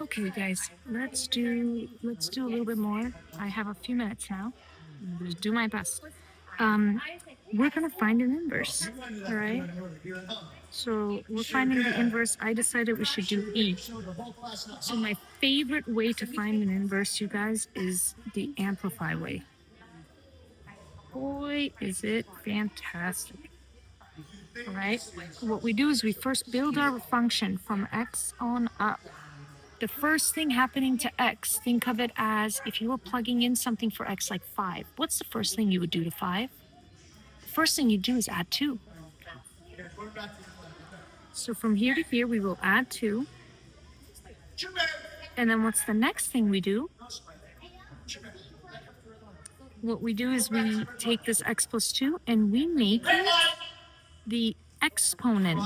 Okay, guys, let's do a little bit more. I have a few minutes now. I'm gonna do my best. Um, we're gonna find an inverse. All right. So we're finding the inverse. I decided we should do E. So my favorite way to find an inverse, you guys, is the amplify way. Boy, is it fantastic. All right. What we do is we first build our function from x on up. The first thing happening to x, think of it as if you were plugging in something for x like 5. What's the first thing you would do to 5? The first thing you do is add 2. So from here to here, we will add 2. And then what's the next thing we do? What we do is we take this x plus 2 and we make it the exponent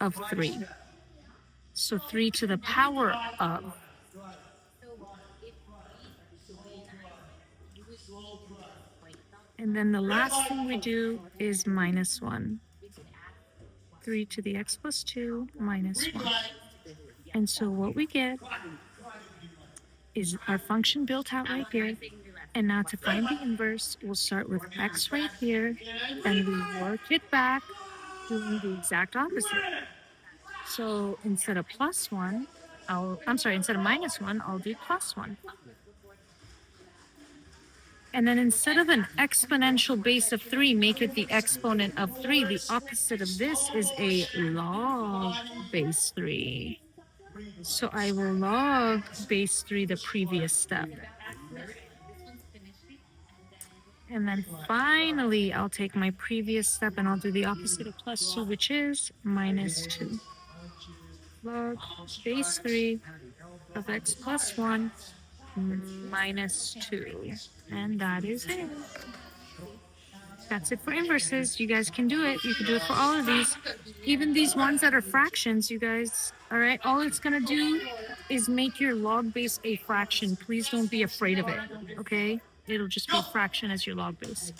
of 3. So 3 to the power of. And then the last thing we do is minus 1. 3 to the x plus 2 minus 1. And so what we get is our function built out right here. And now to find the inverse, we'll start with x right here, and we work it back, doing the exact opposite. So instead of plus 1, instead of minus 1, I'll do plus 1. And then instead of an exponential base of 3, make it the exponent of 3. The opposite of this is a log base 3. So I will log base 3 the previous step. And then finally, I'll take my previous step and I'll do the opposite of plus 2, which is minus 2. Log base 3 of x plus 1 minus 2. And that is it. That's it for inverses. You guys can do it. You can do it for all of these. Even these ones that are fractions, you guys. All right. All it's going to do is make your log base a fraction. Please don't be afraid of it. Okay. It'll just be a fraction as your log base.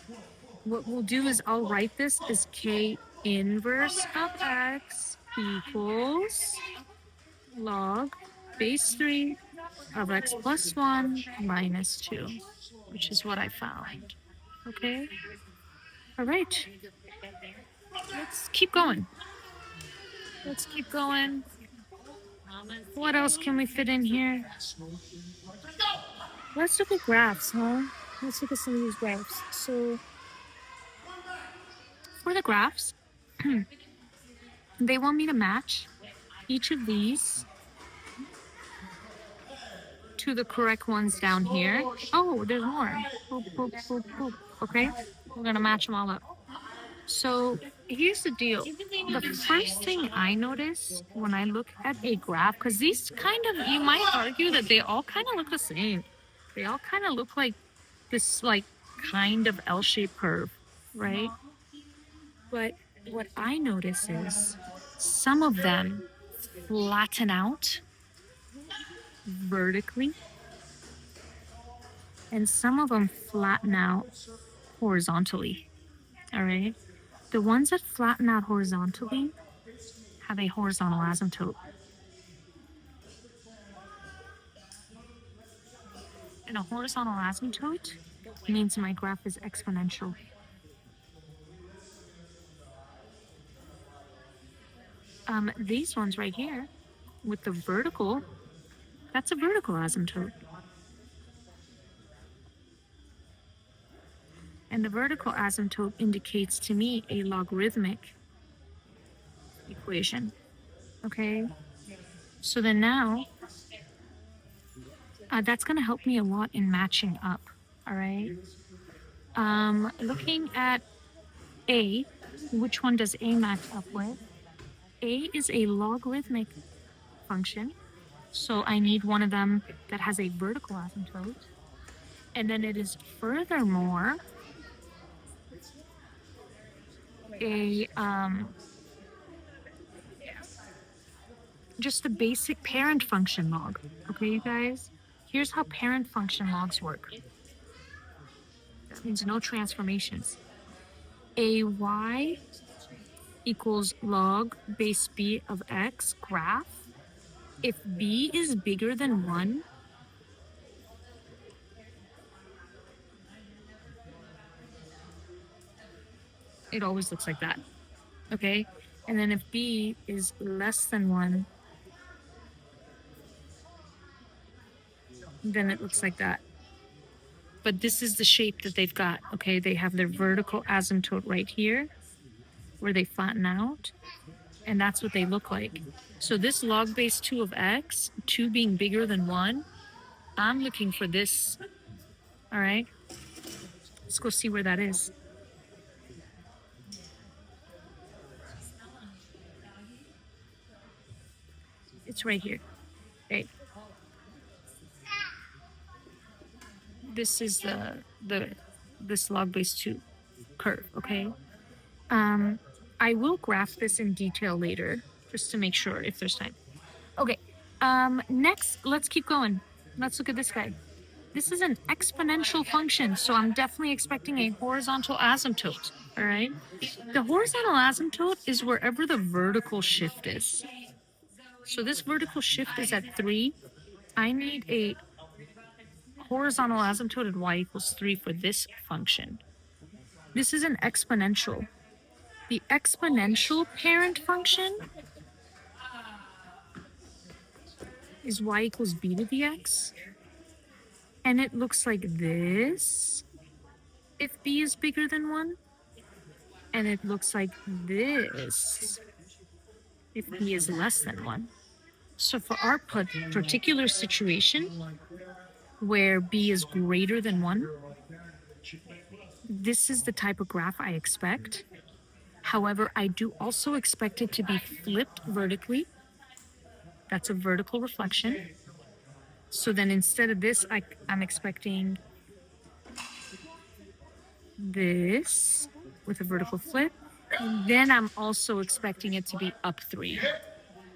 What we'll do is I'll write this as k inverse of x equals log base 3 of x plus 1 minus 2, which is what I found. Okay? All right. Let's keep going. Let's keep going. What else can we fit in here? Let's look at graphs, huh? Let's look at some of these graphs. So for the graphs, they want me to match each of these to the correct ones down here. Oh, there's more. Boop, boop, boop, boop. Okay, we're gonna match them all up. So here's the deal. The first thing I notice when I look at a graph, because these kind of, you might argue that they all kind of look the same. They all kind of look like this, like, kind of L-shaped curve, right? But what I notice is some of them flatten out vertically, and some of them flatten out horizontally. All right. The ones that flatten out horizontally have a horizontal asymptote. And a horizontal asymptote means my graph is exponential. These ones right here with the vertical, that's a vertical asymptote. And the vertical asymptote indicates to me a logarithmic equation. Okay? So then now, that's going to help me a lot in matching up. All right? Looking at A, which one does A match up with? A is a logarithmic function. So I need one of them that has a vertical asymptote. And then it is furthermore a just a basic parent function log. Okay, you guys? Here's how parent function logs work. That means no transformations. AY equals log base b of x graph if b is bigger than 1, it always looks like that, okay? And then if b is less than 1, then it looks like that. But this is the shape that they've got, okay? They have their vertical asymptote right here where they flatten out, and that's what they look like. So this log base 2 of x, 2 being bigger than 1, I'm looking for this, all right? Let's go see where that is. It's right here, okay? This is this log base 2 curve, okay? I will graph this in detail later, just to make sure if there's time. Okay, next, let's keep going. Let's look at this guy. This is an exponential function, so I'm definitely expecting a horizontal asymptote, all right? The horizontal asymptote is wherever the vertical shift is. So this vertical shift is at 3. I need a horizontal asymptote at y equals 3 for this function. This is an exponential. The exponential parent function is y equals b to the x. And it looks like this if b is bigger than 1. And it looks like this if b is less than 1. So for our particular situation where b is greater than 1, this is the type of graph I expect. However, I do also expect it to be flipped vertically. That's a vertical reflection. So then instead of this, I'm expecting this with a vertical flip. And then I'm also expecting it to be up 3.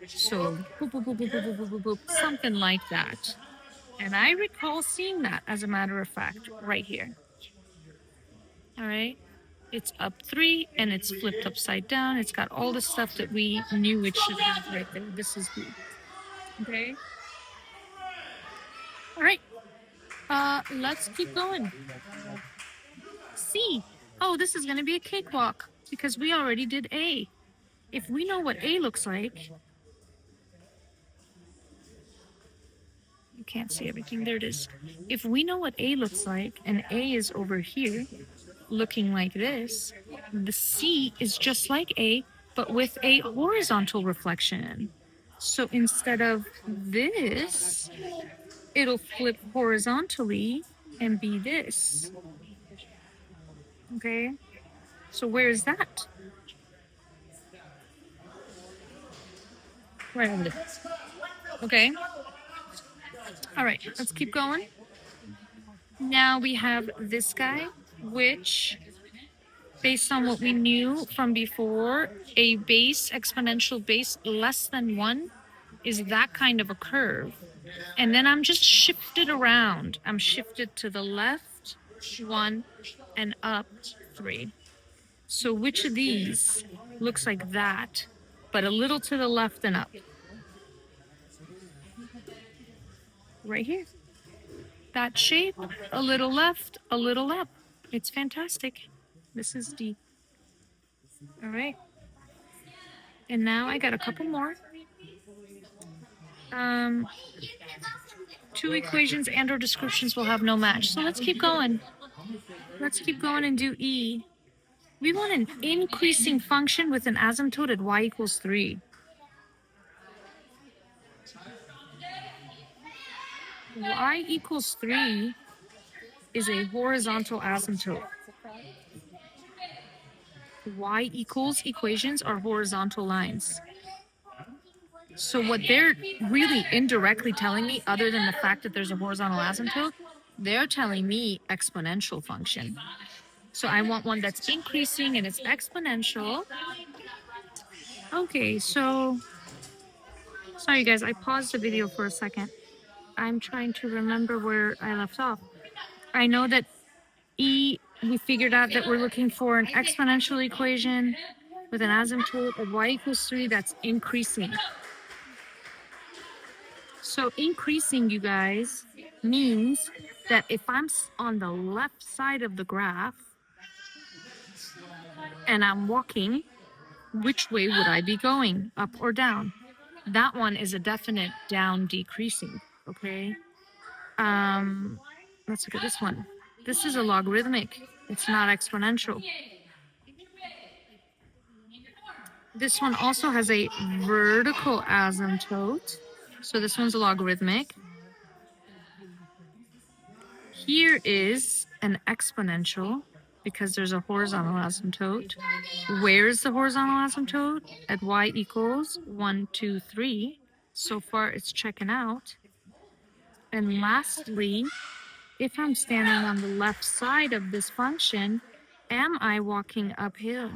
So boop, boop, boop, boop, boop, boop, boop, boop, something like that. And I recall seeing that, as a matter of fact, right here. All right. It's up 3 and it's flipped upside down. It's got all the stuff that we knew it should have right there. This is B. Okay. All right. Let's keep going. C. Oh, this is going to be a cakewalk because we already did A. If we know what A looks like, you can't see everything. There it is. If we know what A looks like and A is over here looking like this, the C is just like A, but with a horizontal reflection. So instead of this, it'll flip horizontally and be this. Okay, so where is that? Right over there. Okay. All right, let's keep going. Now we have this guy, which, based on what we knew from before, a base, exponential base less than 1 is that kind of a curve. And then I'm just shifted around. I'm shifted to the left 1 and up 3. So which of these looks like that, but a little to the left and up? Right here. That shape, a little left, a little up. It's fantastic. This is D. All right. And now I got a couple more. 2 equations and or descriptions will have no match. So let's keep going. Let's keep going and do E. We want an increasing function with an asymptote at y equals 3. Y equals 3 is a horizontal asymptote. Y equals equations are horizontal lines. So what they're really indirectly telling me, other than the fact that there's a horizontal asymptote, they're telling me exponential function. So I want one that's increasing and it's exponential. Okay, so sorry guys, I paused the video for a second. I'm trying to remember where I left off. I know that E, we figured out that we're looking for an exponential equation with an asymptote of y equals 3 that's increasing. So increasing, you guys, means that if I'm on the left side of the graph and I'm walking, which way would I be going, up or down? That one is a definite down decreasing, okay? Let's look at this one. This is a logarithmic. It's not exponential. This one also has a vertical asymptote. So this one's a logarithmic. Here is an exponential because there's a horizontal asymptote. Where's the horizontal asymptote? At y equals 1, 2, 3. So far it's checking out. And lastly, if I'm standing on the left side of this function, am I walking uphill?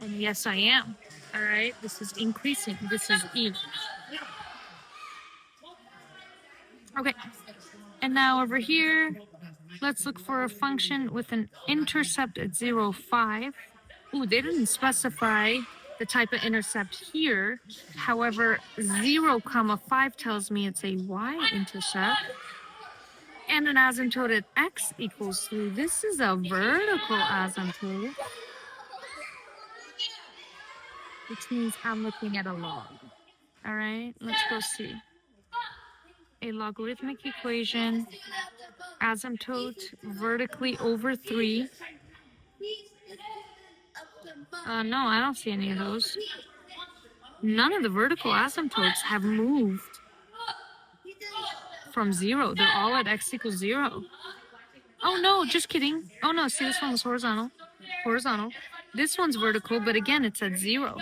And yes, I am. All right, this is increasing. This is E. Okay, and now over here, let's look for a function with an intercept at 0, 5. Ooh, they didn't specify the type of intercept here. However, 0, 5 tells me it's a y-intercept. And an asymptote at x equals 3. This is a vertical asymptote, which means I'm looking at a log. All right, let's go see. A logarithmic equation, asymptote vertically over 3. No, I don't see any of those. None of the vertical asymptotes have moved from 0. They're all at x equals 0. Oh, no, just kidding. Oh, no, see, this one was horizontal. Horizontal. This one's vertical, but again, it's at 0.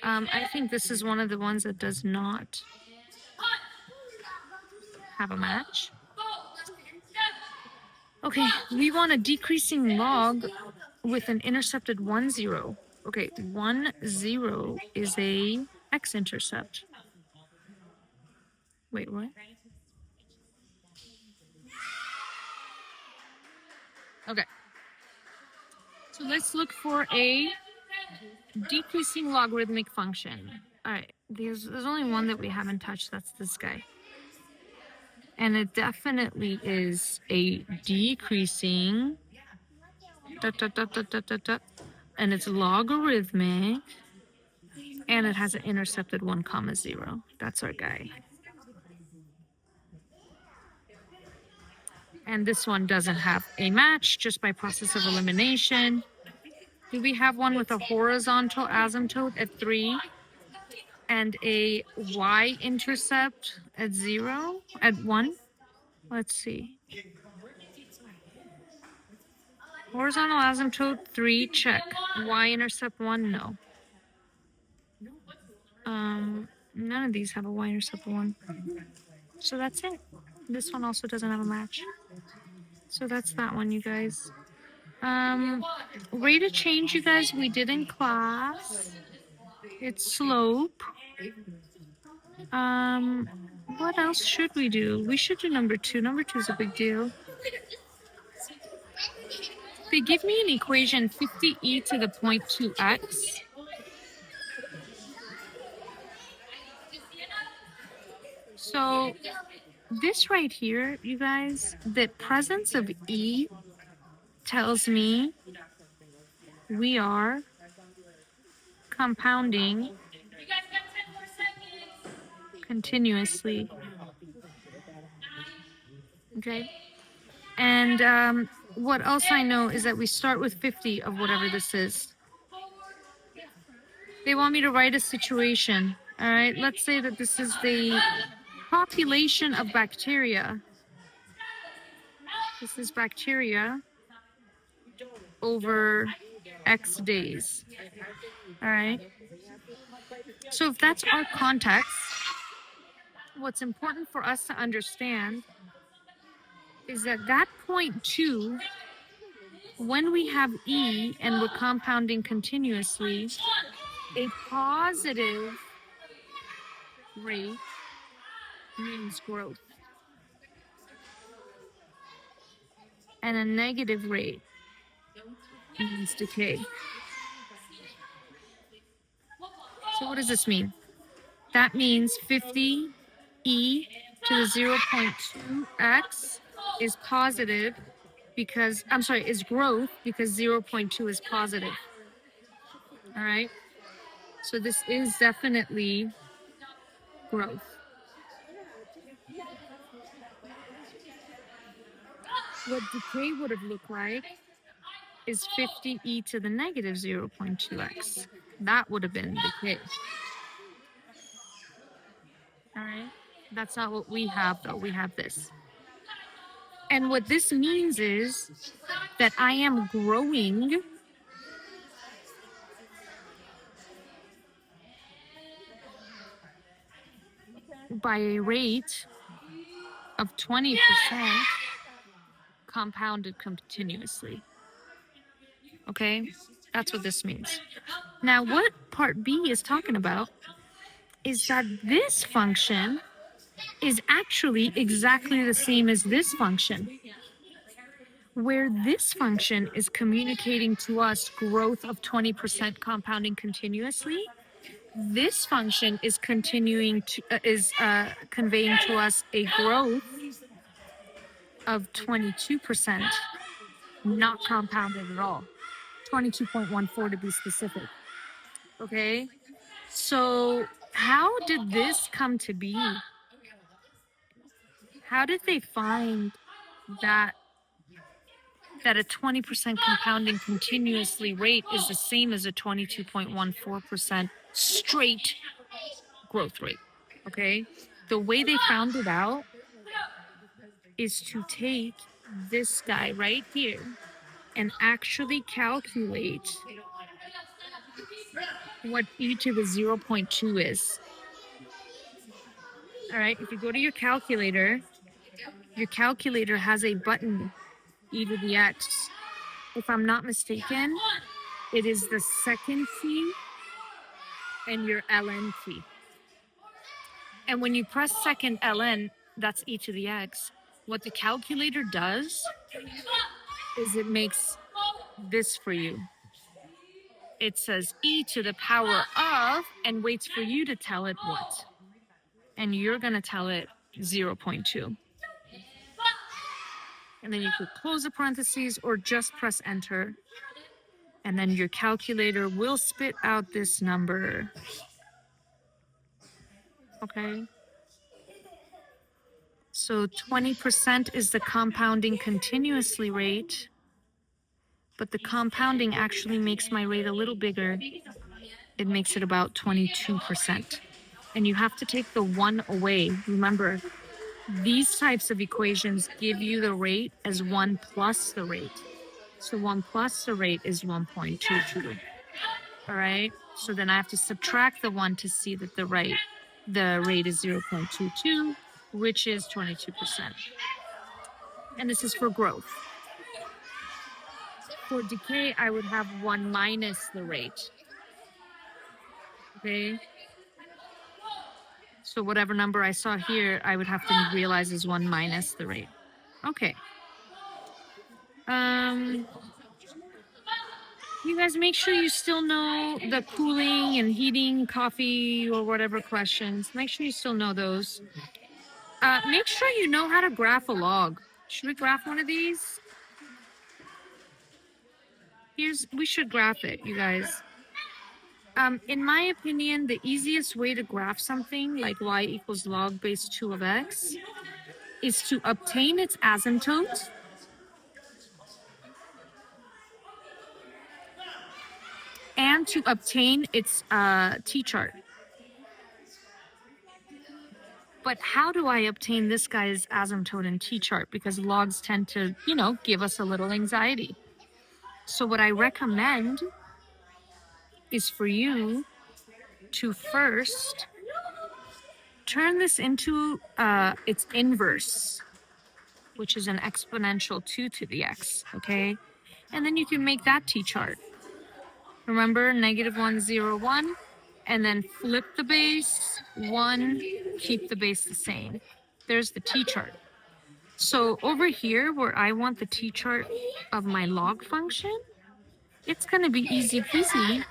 I think this is one of the ones that does not have a match. Okay, we want a decreasing log with an intercept at 1, 0. Okay, 1, 0 is a x-intercept. Wait, what? Okay. So let's look for a decreasing logarithmic function. All right, there's only one that we haven't touched. That's this guy. And it definitely is a decreasing, and it's logarithmic, and it has an intercept at 1, 0. That's our guy. And this one doesn't have a match just by process of elimination. Do we have one with a horizontal asymptote at 3 and a y-intercept at 0, at 1? Let's see. Horizontal asymptote 3, check. Y-intercept 1, no. None of these have a y-intercept 1. So that's it. This one also doesn't have a match. So that's that one, you guys. Rate of change, you guys, we did in class. It's slope. What else should we do? We should do number 2. Number 2 is a big deal. They give me an equation 50e to the 0.2x. So this right here, you guys, the presence of e tells me we are compounding continuously. Okay. And what else I know is that we start with 50 of whatever this is. They want me to write a situation. All right. Let's say that this is the population of bacteria. This is bacteria over X days. All right. So if that's our context, what's important for us to understand is that that 0.2, when we have E and we're compounding continuously, a positive rate means growth. And a negative rate means decay. So what does this mean? That means 50 e to the 0.2x is positive because, I'm sorry, is growth because 0.2 is positive. All right. So this is definitely growth. What decay would have looked like is 50e to the negative 0.2x. That would have been decay. All right. That's not what we have, though. We have this. And what this means is that I am growing by a rate of 20% compounded continuously. Okay? That's what this means. Now, what part B is talking about is that this function is actually exactly the same as this function, where this function is communicating to us growth of 20% compounding continuously. This function is conveying to us a growth of 22%, not compounded at all. 22.14 to be specific. Okay? So how did this come to be? How did they find that a 20% compounding continuously rate is the same as a 22.14% straight growth rate? Okay? The way they found it out is to take this guy right here and actually calculate what e to the 0.2 is. All right, if you go to your calculator has a button, e to the x. If I'm not mistaken, it is the second t and your ln t. And when you press second ln, that's e to the x. What the calculator does is it makes this for you. It says e to the power of, and waits for you to tell it what. And you're going to tell it 0.2. And then you could close the parentheses or just press enter. And then your calculator will spit out this number. Okay. So 20% is the compounding continuously rate, but the compounding actually makes my rate a little bigger. It makes it about 22%. And you have to take the 1 away. Remember, these types of equations give you the rate as 1 plus the rate. So 1 plus the rate is 1.22. All right. So then I have to subtract the 1 to see that the rate is 0.22, which is 22%. And this is for growth. For decay, I would have 1 minus the rate. Okay. So whatever number I saw here, I would have to realize is 1 minus the rate. Okay. You guys make sure you still know the cooling and heating coffee or whatever questions. Make sure you still know those. Make sure you know how to graph a log. Should we graph one of these? We should graph it, you guys. In my opinion, the easiest way to graph something like y equals log base 2 of x is to obtain its asymptote and to obtain its t-chart. But how do I obtain this guy's asymptote and t-chart? Because logs tend to, give us a little anxiety. So what I recommend is for you to first turn this into its inverse, which is an exponential 2 to the x, okay? And then you can make that t-chart. Remember, -1, 0, 1, and then flip the base, 1, keep the base the same. There's the t-chart. So over here, where I want the t-chart of my log function, it's going to be easy peasy.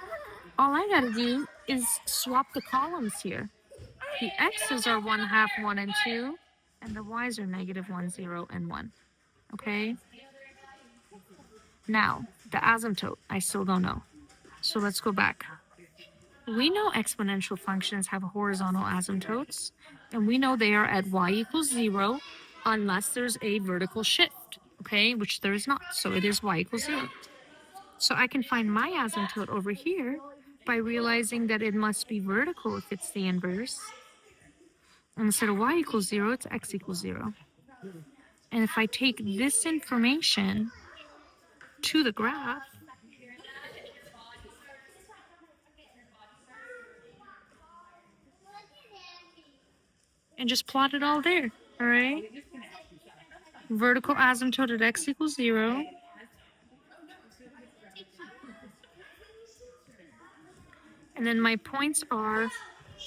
All I got to do is swap the columns here. The x's are 1/2, 1, and 2, and the y's are -1, 0, and 1. Okay? Now, the asymptote, I still don't know. So let's go back. We know exponential functions have horizontal asymptotes, and we know they are at y = 0 unless there's a vertical shift, okay, which there is not. So it is y = 0. So I can find my asymptote over here by realizing that it must be vertical if it's the inverse. And instead of y = 0, it's x = 0. And if I take this information to the graph, and just plot it all there, all right? Vertical asymptote at x = 0. And then my points are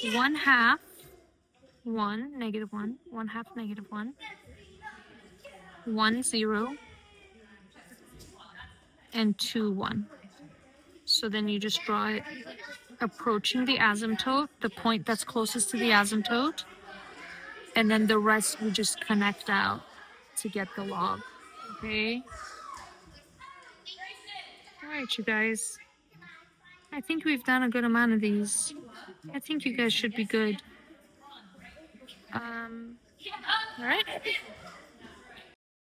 1/2, 1, -1, 1/2, -1, 1, 0, and 2, 1. So then you just draw it approaching the asymptote, the point that's closest to the asymptote, and then the rest we just connect out to get the log, okay? All right, you guys. I think we've done a good amount of these. I think you guys should be good. All right.